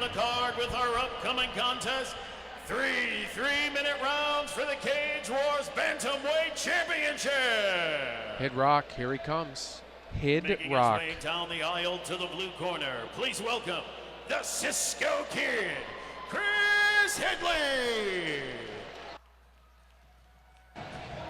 the card with our upcoming contest. 3 3-minute rounds for the Cage Wars Bantamweight Championship. Hid Rock, here he comes. Hid Making Rock. his way down the aisle to the blue corner. Please welcome the Cisco Kid, Chris Hidley.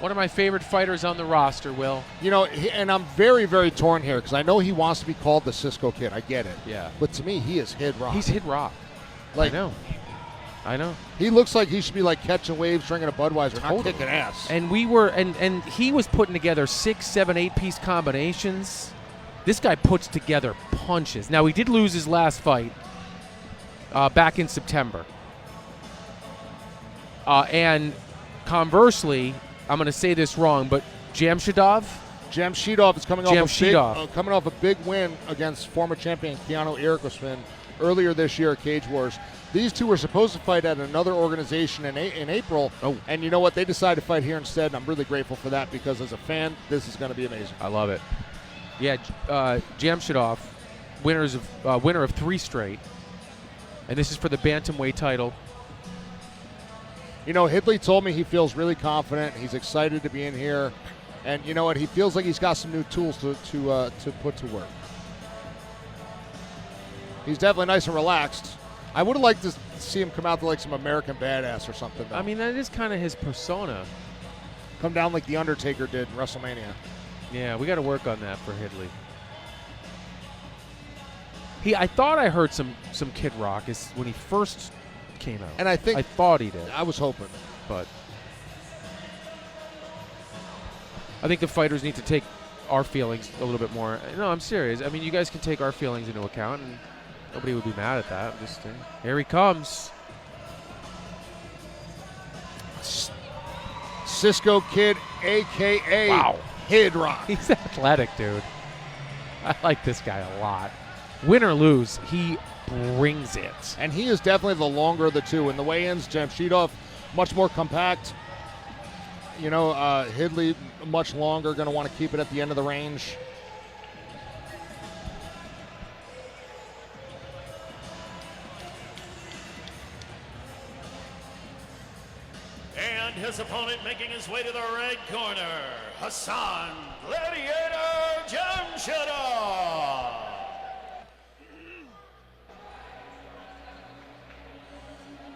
One of my favorite fighters on the roster, Will. You know, and I'm very, very torn here because I know he wants to be called the Cisco Kid. I get it. Yeah. But to me, he is Hid Rock. He's Hid Rock. Like, I know. He looks like he should be like catching waves, drinking a Budweiser, not kicking ass. And we were, and he was putting together 6, 7, 8-piece combinations. This guy puts together punches. Now, he did lose his last fight back in September. And conversely, I'm going to say this wrong, but Jamshidov is coming off a big win against former champion Keanu Erikosman earlier this year at Cage Wars. These two were supposed to fight at another organization in April, and you know what? They decided to fight here instead, and I'm really grateful for that because as a fan, this is going to be amazing. I love it. Yeah, Jamshidov, winner of 3 straight, and this is for the bantamweight title. You know, Hidley told me he feels really confident. He's excited to be in here, and you know what? He feels like he's got some new tools to put to work. He's definitely nice and relaxed. I would have liked to see him come out to like some American Badass or something, though. I mean, that is kind of his persona. Come down like The Undertaker did in WrestleMania. Yeah, we got to work on that for Hidley. I thought I heard some Kid Rock is when he first came out. And I thought he did. I was hoping. But I think the fighters need to take our feelings a little bit more. No, I'm serious. I mean, you guys can take our feelings into account, and nobody would be mad at that. Here he comes. Cisco Kid, a.k.a. Hid Rock. He's athletic, dude. I like this guy a lot. Win or lose, he brings it. And he is definitely the longer of the two. In the weigh-ins, Jamshidov, much more compact. You know, Hidley, much longer, going to want to keep it at the end of the range. And his opponent making his way to the red corner, Khasan Gladiator Jamshidov.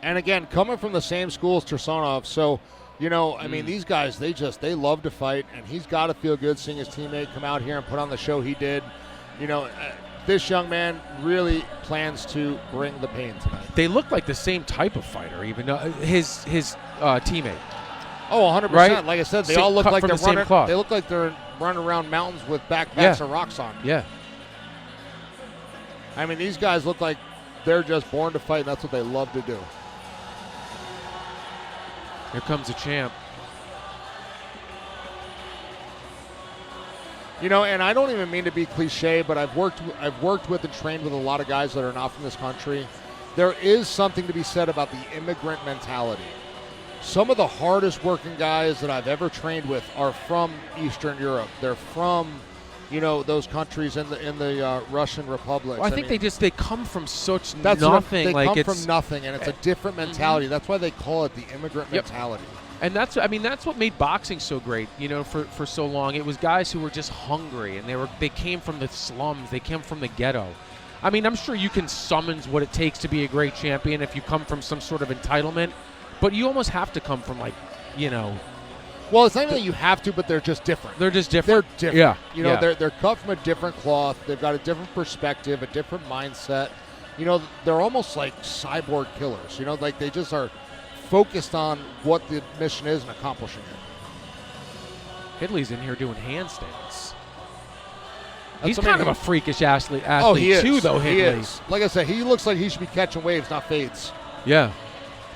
And again, coming from the same school as Tursunov, so, you know, I mean, these guys, they love to fight, and he's got to feel good seeing his teammate come out here and put on the show he did. You know, this young man really plans to bring the pain tonight. They look like the same type of fighter, even his teammate. Oh, 100%. Right? Like I said, they all look like they're running. Cloth. They look like they're running around mountains with backpacks and rocks on. Yeah. I mean, these guys look like they're just born to fight, and that's what they love to do. Here comes the champ. You know, and I don't even mean to be cliche, but I've worked with and trained with a lot of guys that are not from this country. There is something to be said about the immigrant mentality. Some of the hardest working guys that I've ever trained with are from Eastern Europe. They're from, you know, those countries in the Russian Republic. Well, I think they come from such nothing. They come from nothing, and it's a different mentality. That's why they call it the immigrant mentality. And that's what made boxing so great, you know, for so long. It was guys who were just hungry, and they came from the slums. They came from the ghetto. I mean, I'm sure you can summons what it takes to be a great champion if you come from some sort of entitlement, but you almost have to come from, like, you know. Well, it's not even that you have to, but they're just different. They're just different. They're different. Yeah. You know, they're cut from a different cloth. They've got a different perspective, a different mindset. You know, they're almost like cyborg killers. You know, like they just are focused on what the mission is and accomplishing it. Hidley's in here doing handstands. He's kind of a freakish athlete he is. too, though, Hidley. He is. Like I said, he looks like he should be catching waves, not fades. Yeah.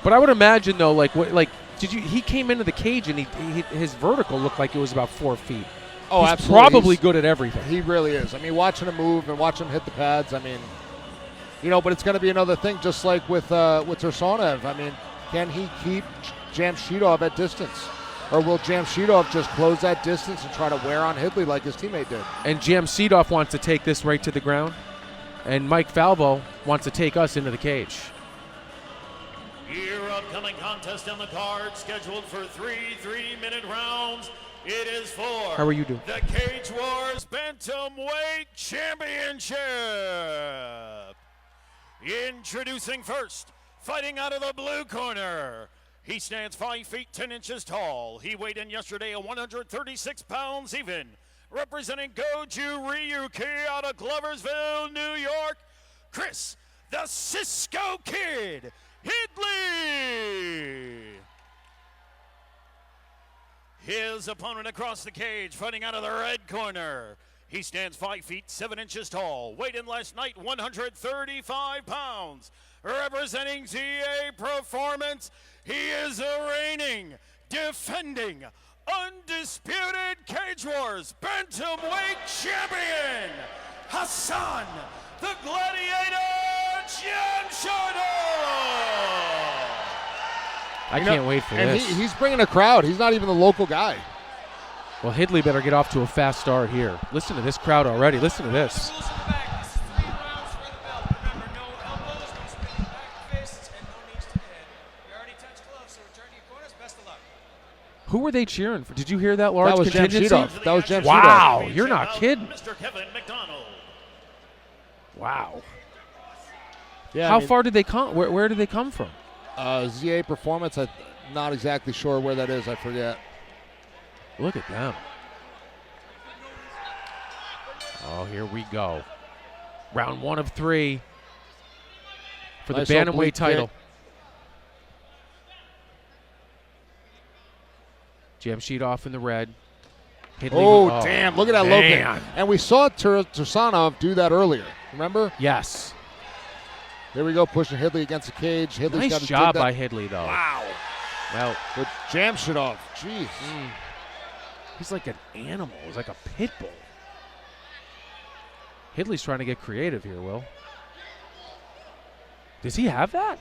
But I would imagine, though, he came into the cage and his vertical looked like it was about 4 feet. Oh, He's absolutely. Probably good at everything. He really is. I mean, watching him move and watching him hit the pads, I mean, you know, but it's going to be another thing, just like with Tursunov. I mean, can he keep Jamshidov at distance? Or will Jamshidov just close that distance and try to wear on Hidley like his teammate did? And Jamshidov wants to take this right to the ground? And Mike Falbo wants to take us into the cage. Your upcoming contest on the card, scheduled for 3 3-minute rounds. It is for How are you doing? the Cage Wars Bantamweight Championship. Introducing first, fighting out of the blue corner. He stands 5 feet 10 inches tall. He weighed in yesterday at 136 pounds even. Representing Goju Ryuki out of Gloversville, New York, Chris the Cisco Kid Hidley. His opponent across the cage, fighting out of the red corner. He stands 5 feet 7 inches tall. Weighed in last night 135 pounds. Representing ZA Performance, he is a reigning, defending, undisputed Cage Wars Bantamweight Champion, Khasan, the Gladiator Jamshidov. I can't wait for and this. he's bringing a crowd. He's not even the local guy. Well, Hidley better get off to a fast start here. Listen to this crowd already. Listen to this. Who were they cheering for? Did you hear that large That was contingency? Jamshidov. That was Jamshidov. Wow, you're not kidding. Mr. Kevin McDonald. Wow. Yeah, How far did they come? Where did they come from? ZA Performance, I'm not exactly sure where that is. I forget. Look at them. Oh, here we go. Round 1 of 3 for the Nice Bantamweight oblique title. kick. Jamshidov in the red. Hidley Oh, damn. Look at that low kick. man. And we saw Tursanov do that earlier. Remember? Yes. There we go, pushing Hidley against the cage. Hidley's got Nice to job dig that. by Hidley, though. Wow. Well, With Jamshidov. Jeez. he's like an animal. He's like a pit bull. Hidley's trying to get creative here, Will. Does he have that?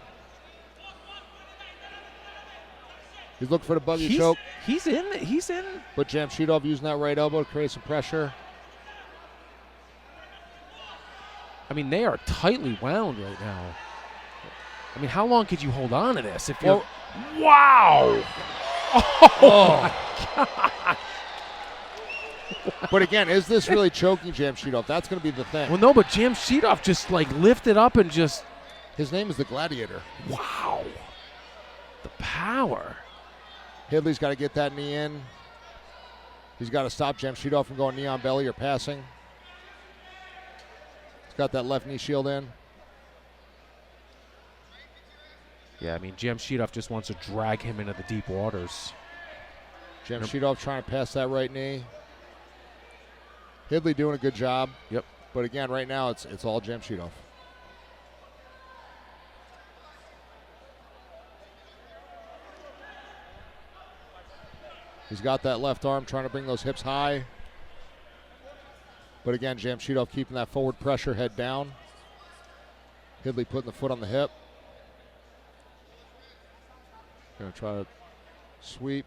He's looking for the buggy choke. He's in. He's in. But Jamshidov using that right elbow to create some pressure. I mean, they are tightly wound right now. I mean, how long could you hold on to this? If you're, wow! Oh my God! But again, is this really choking Jamshidov? That's going to be the thing. Well, no, but Jamshidov just like lifted up and just. His name is the Gladiator. Wow! The power. Hidley's got to get that knee in. He's got to stop Jamshidov from going knee on belly or passing. He's got that left knee shield in. Yeah, I mean, Jamshidov just wants to drag him into the deep waters. Jamshidov trying to pass that right knee. Hidley doing a good job. Yep. But again, right now it's all Jamshidov. He's got that left arm trying to bring those hips high. But again, Jamshidov keeping that forward pressure, head down. Hidley putting the foot on the hip. Gonna try to sweep.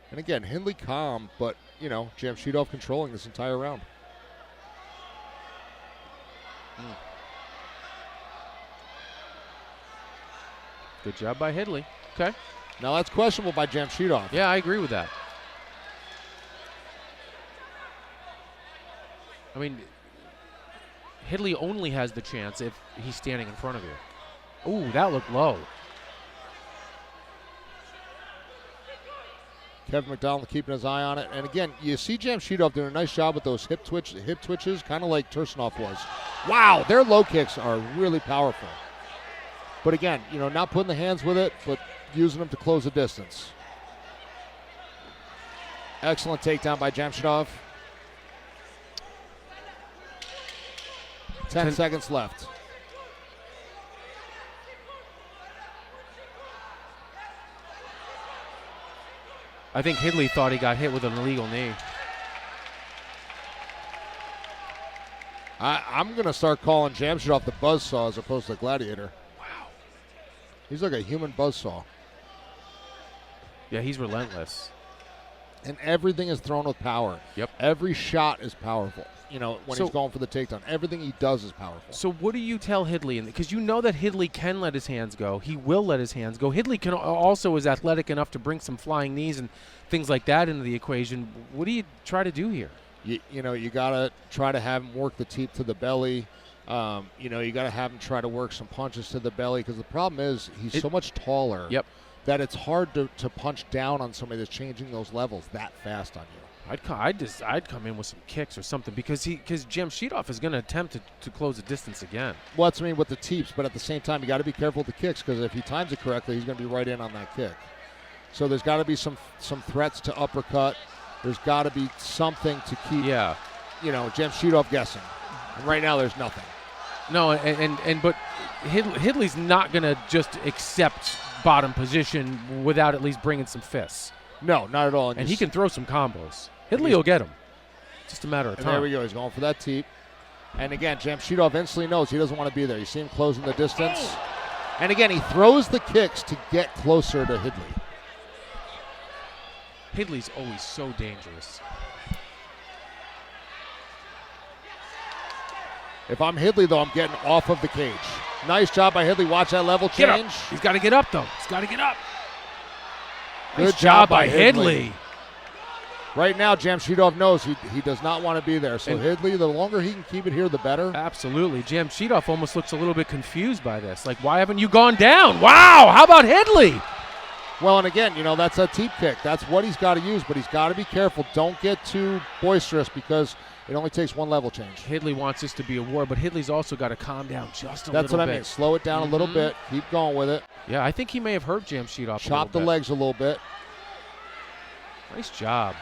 And again, Hidley calm, but, you know, Jamshidov controlling this entire round. Good job by Hidley. Okay. Now that's questionable by Jamshidov. Yeah, I agree with that. I mean, Hidley only has the chance if he's standing in front of you. Ooh, that looked low. Kevin McDonald keeping his eye on it. And again, you see Jamshidov doing a nice job with those hip twitches, kind of like Tursanov was. Wow, their low kicks are really powerful. But again, you know, not putting the hands with it, but using them to close the distance. Excellent takedown by Jamshidov. 10 seconds left. I think Hidley thought he got hit with an illegal knee. I'm going to start calling Jamshidov the buzzsaw as opposed to the Gladiator. Wow. He's like a human buzzsaw. Yeah, he's relentless. And everything is thrown with power. Yep. Every shot is powerful. You know, when So- he's going for the takedown, everything he does is powerful. So what do you tell Hidley? Because you know that Hidley can let his hands go. He will let his hands go. Hidley can also is athletic enough to bring some flying knees and things like that into the equation. What do you try to do here? You know, you got to try to have him work the teep to the belly. You know, you got to have him try to work some punches to the belly, because the problem is he's so much taller that it's hard to punch down on somebody that's changing those levels that fast on you. I'd come in with some kicks or something, because Jamshidov is going to attempt to close the distance again. Well, that's with the teeps, but at the same time, you got to be careful with the kicks, because if he times it correctly, he's going to be right in on that kick. So there's got to be some threats to uppercut. There's got to be something to keep, you know, Jamshidov guessing. And right now, there's nothing. No, but Hidley's not going to just accept bottom position without at least bringing some fists. No, not at all. And he can throw some combos. Hidley will get him. Just a matter of time. There we go. He's going for that teep. And again, Jamshidov instantly knows he doesn't want to be there. You see him closing the distance. And again, he throws the kicks to get closer to Hidley. Hidley's always so dangerous. If I'm Hidley, though, I'm getting off of the cage. Nice job by Hidley. Watch that level change. He's got to get up, though. He's got to get up. Good Nice job by Hidley. Right now, Jamshidov knows he does not want to be there. So Hidley, the longer he can keep it here, the better. Absolutely. Jamshidov almost looks a little bit confused by this. Like, why haven't you gone down? Wow, how about Hidley? Well, and again, you know, that's a teep kick. That's what he's got to use, but he's got to be careful. Don't get too boisterous, because it only takes one level change. Hidley wants this to be a war, but Hidley's also got to calm down just a little bit. That's what I mean. Slow it down a little bit. Keep going with it. Yeah, I think he may have hurt Jamshidov. Chop the legs a little bit. Nice job.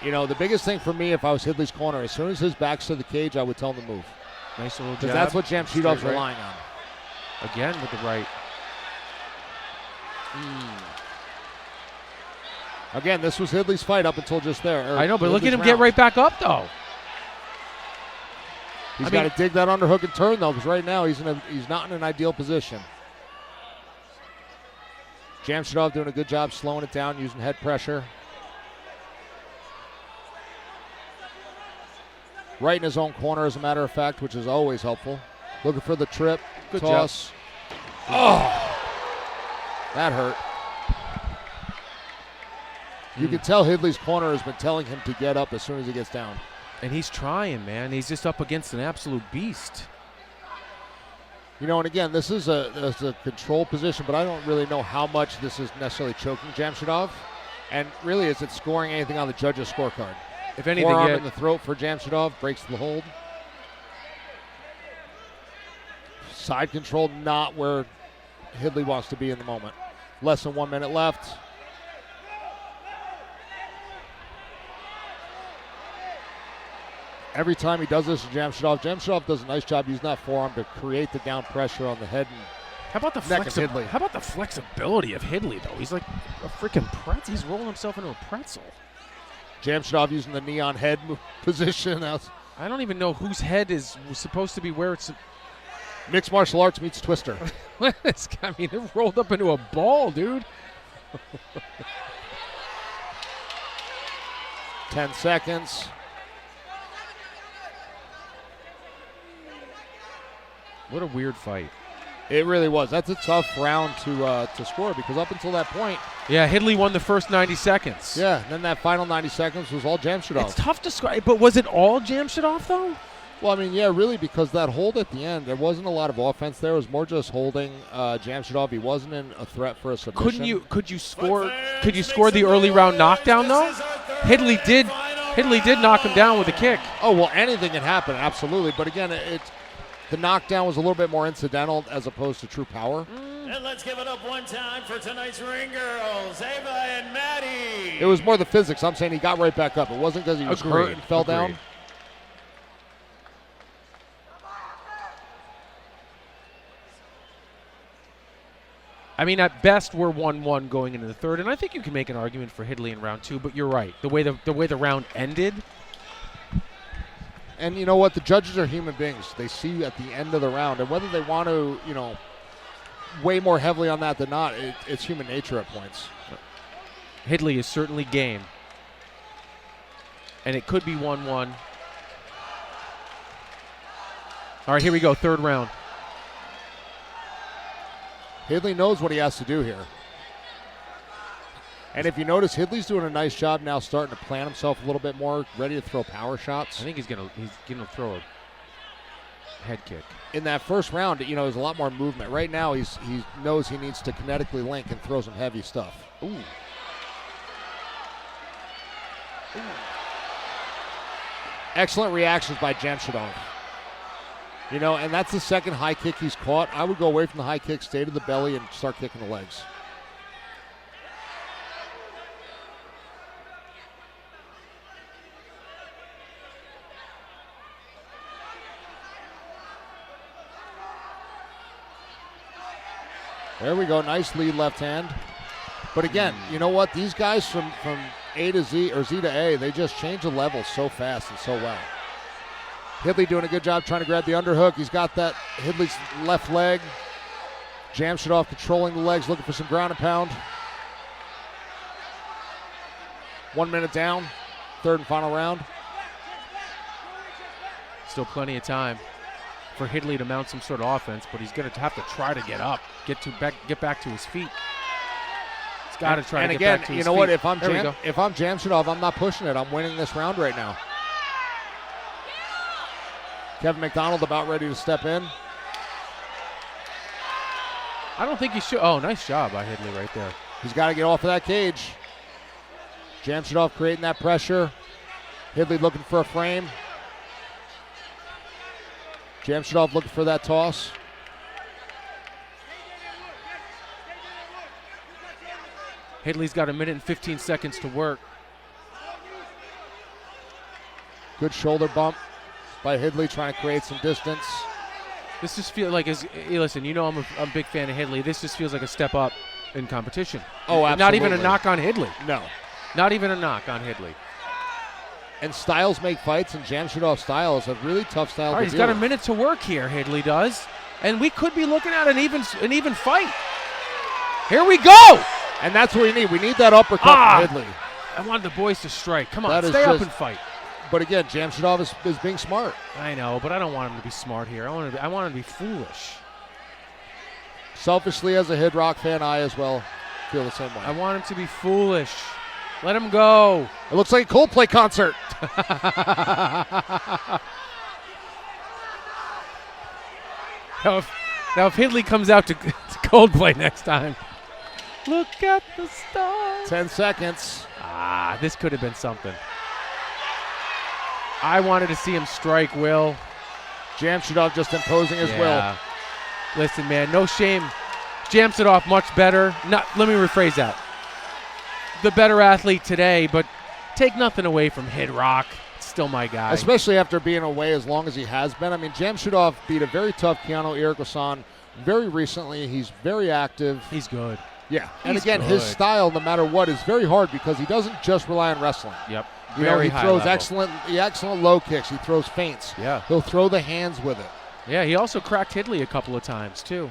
You know, the biggest thing for me, if I was Hidley's corner, as soon as his back's to the cage, I would tell him to move. Nice little jab. Because that's what Jamshidov's relying on. Again with the right. Again, this was Hidley's fight up until just there. I know, but look at him get right back up, though. He's got to dig that underhook and turn, though, because right now he's not in an ideal position. Jamshidov doing a good job slowing it down, using head pressure. Right in his own corner, as a matter of fact, which is always helpful. Looking for the trip. Good toss. job. Oh! That hurt. You can tell Hidley's corner has been telling him to get up as soon as he gets down. And he's trying, man. He's just up against an absolute beast. You know, and again, this is a control position, but I don't really know how much this is necessarily choking Jamshidov. And really, is it scoring anything on the judge's scorecard? If anything, forearm in the throat for Jamshidov, breaks the hold. Side control, not where Hidley wants to be in the moment. Less than 1 minute left. Every time he does this to Jamshidov does a nice job using that forearm to create the down pressure on the head and how about the Hidley. How about the flexibility of Hidley, though? He's like a freaking pretzel. He's rolling himself into a pretzel. Jamshidov using the knee on head position. I don't even know whose head was supposed to be where it's. Mixed martial arts meets Twister. I mean, it rolled up into a ball, dude. 10 seconds. What a weird fight. It really was. That's a tough round to score, because up until that point. Yeah, Hidley won the first 90 seconds. Yeah, and then that final 90 seconds was all Jamshidov. It's tough to score, but was it all Jamshidov, though? Well, I mean, yeah, really, because that hold at the end, there wasn't a lot of offense there. It was more just holding Jamshidov. He wasn't in a threat for a submission. Could you score the early round knockdown, though? Hidley did knock him down with a kick. Oh, well, anything can happen, absolutely. But again, the knockdown was a little bit more incidental as opposed to true power. And let's give it up one time for tonight's ring girls, Ava and Maddie. It was more the physics. I'm saying he got right back up. It wasn't because he was hurt and fell down. I mean, at best, we're 1-1 going into the third, and I think you can make an argument for Hidley in round two. But you're right, the way the round ended. And you know what? The judges are human beings. They see you at the end of the round, and whether they want to, you know, weigh more heavily on that than not, it's human nature at points. Hidley is certainly game. And it could be 1-1. All right, here we go, third round. Hidley knows what he has to do here. And if you notice, Hidley's doing a nice job now starting to plant himself a little bit more, ready to throw power shots. I think he's gonna throw a head kick. In that first round, there's a lot more movement. Right now, he knows he needs to kinetically link and throw some heavy stuff. Ooh. Ooh. Excellent reactions by Jamshidov. And that's the second high kick he's caught. I would go away from the high kick, stay to the belly, and start kicking the legs. There we go. Nice lead left hand. But again, you know what? These guys from A to Z or Z to A, they just change the levels so fast and so well. Hidley doing a good job trying to grab the underhook. He's got that Hidley's left leg. Jamshidov controlling the legs, looking for some ground and pound. 1 minute down, third and final round. Still plenty of time for Hidley to mount some sort of offense, but he's going to have to try to get up, get back to his feet. He's got to try to get back to his feet. And again, you know what? If I'm Jamshidov, I'm not pushing it. I'm winning this round right now. Kevin McDonald about ready to step in. I don't think he should. Oh, nice job by Hidley right there. He's got to get off of that cage. Jamshidov creating that pressure. Hidley looking for a frame. Jamshidov looking for that toss. Hidley's got 1 minute and 15 seconds to work. Good shoulder bump by Hidley, trying to create some distance. This just feels like, listen, I'm a big fan of Hidley. This just feels like a step up in competition. Oh, absolutely. Not even a knock on Hidley. No. Not even a knock on Hidley. And styles make fights, and Jamshidov's style is a really tough style to deal with. He's got 1 minute to work here, Hidley does. And we could be looking at an even fight. Here we go! And that's what we need. We need that uppercut from Hidley. I wanted the boys to strike. Come on, stay up and fight. But again, Jamshidov is being smart. I know, but I don't want him to be smart here. I want him to be foolish. Selfishly, as a Hidrock fan, I as well feel the same way. I want him to be foolish. Let him go. It looks like a Coldplay concert. Now, if Hidley comes out to Coldplay next time, look at the stars. 10 seconds. This could have been something. I wanted to see him strike, Will. Jamshidov just imposing his will. Listen, man, no shame. Jamshidov much better. Let me rephrase that. The better athlete today, but take nothing away from Hidrock. Still my guy. Especially after being away as long as he has been. I mean, Jamshidov beat a very tough Keanu Khasan very recently. He's very active. He's good. Yeah. And again, his style, no matter what, is very hard because he doesn't just rely on wrestling. Yep. He throws excellent low kicks. He throws feints. Yeah. He'll throw the hands with it. Yeah, he also cracked Hidley a couple of times, too.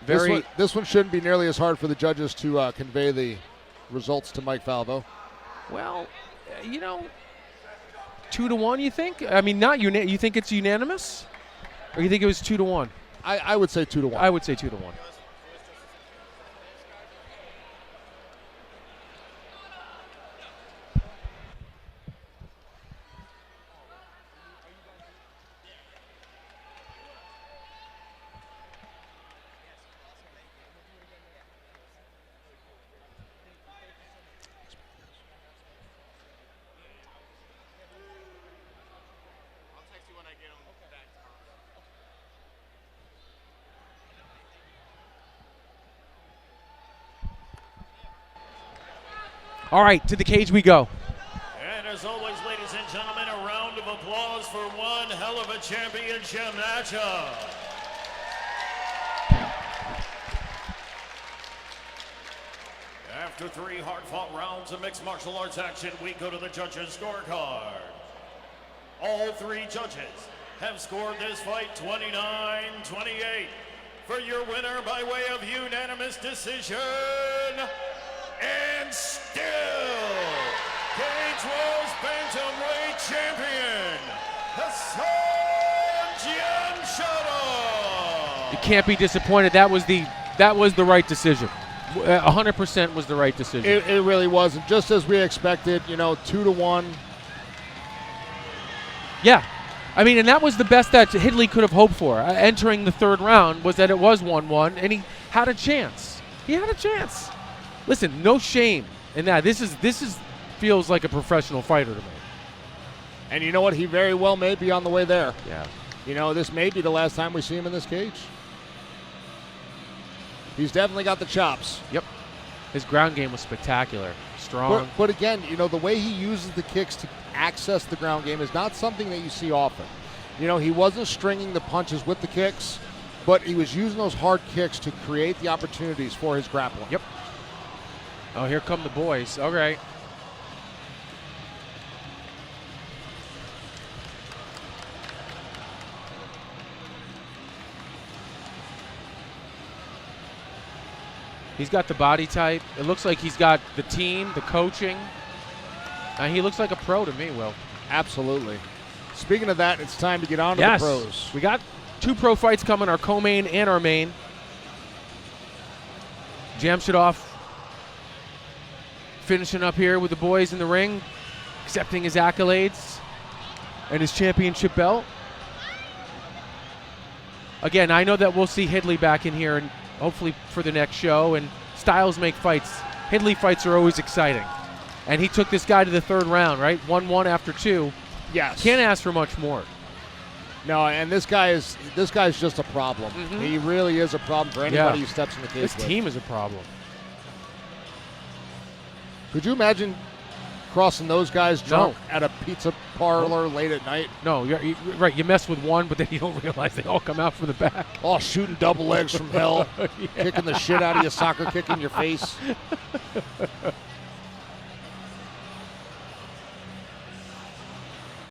This one shouldn't be nearly as hard for the judges to convey the results to Mike Falvo. Well, 2-1, you think? I mean, you think it's unanimous? Or you think it was 2-1? I would say 2-1. I would say 2-1. All right, to the cage we go. And as always, ladies and gentlemen, a round of applause for one hell of a championship matchup. After 3 hard-fought rounds of mixed martial arts action, we go to the judges' scorecard. All 3 judges have scored this fight 29-28. For your winner by way of unanimous decision, and and still Cage Wars Bantamweight Champion, Khasan Jamshidov. You can't be disappointed. That was the right decision. 100% was the right decision. It really wasn't. Just as we expected, 2-1. Yeah. I mean, and that was the best that Hidley could have hoped for. Entering the third round was that it was 1-1, and he had a chance. He had a chance. Listen, no shame in that. This feels like a professional fighter to me. And you know what? He very well may be on the way there. Yeah. This may be the last time we see him in this cage. He's definitely got the chops. Yep. His ground game was spectacular. Strong. But again, the way he uses the kicks to access the ground game is not something that you see often. He wasn't stringing the punches with the kicks, but he was using those hard kicks to create the opportunities for his grappling. Yep. Oh, here come the boys. All right. He's got the body type. It looks like he's got the team, the coaching. He looks like a pro to me, Will. Absolutely. Speaking of that, it's time to get on to the pros. We got 2 pro fights coming, our co-main and our main. Jamshidov finishing up here with the boys in the ring, accepting his accolades and his championship belt. Again, I know that we'll see Hidley back in here and hopefully for the next show, and styles make fights. Hidley fights are always exciting. And he took this guy to the third round, right? 1-1 after 2. Yes. Can't ask for much more. No, and this guy's just a problem. Mm-hmm. He really is a problem for anybody who steps in the cage. This team is a problem. Could you imagine crossing those guys drunk at a pizza parlor late at night? No, you're right. You mess with one, but then you don't realize they all come out from the back. All shooting double legs from hell, Yeah. kicking the shit out of you, soccer kick in your face.